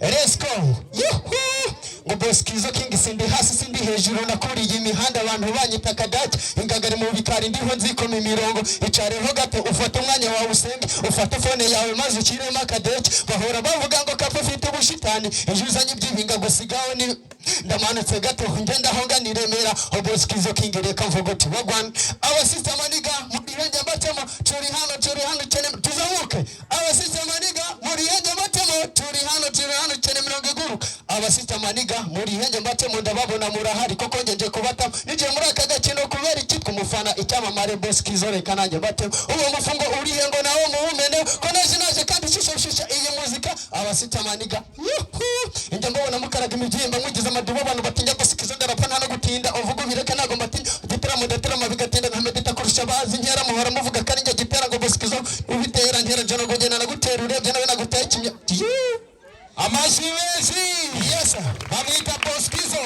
Let's go. Yuhu. Ngo Boskizo King sindi hasi sindi hejuru nakuriye imihanda abantu banyita Kadaci ingagari mu bikari ndiho nzikoma imirongo icareho gato ufata umwanya wawe usenge ufata phone yawe maze ukiremo Kadaci bahora bavuga ngo kapfa ufite ubushitani ejuzanye ibyibinga gusigaho ni ndamanutse gato ngenda aho nganiremera Boskizo King reka mvugo ti wagwan abasista maniga muri henge mbatemo turi hano cyane tuzamuke abasista maniga muri henge mbatemo turi hano cyane mirongo iguru abasista maniga muri henge mbatemo ndababona murahari koko ngeje kubata nije muri aka gakino kubera ikitwa umufana icyamamare Boskizo reka nanjye mbatemo uwo mufungo uri hengo nawo muumene ko naje kandi shisha iyi muzika abasista maniga njye mbona mukaraga imigimba mwigize amadubo abantu batinya Boskizo ndarapana no gutinda uvuga bireka nago mbatinya gitaramo bigatinda nka medita kurusha bazi nkera muhora muvuga kandi njye gitera ngo Boskizo ubitera nkera jana ngo gena nagutera urebye nawe naguteye kimya amashimezi yes bamwita Boskizo.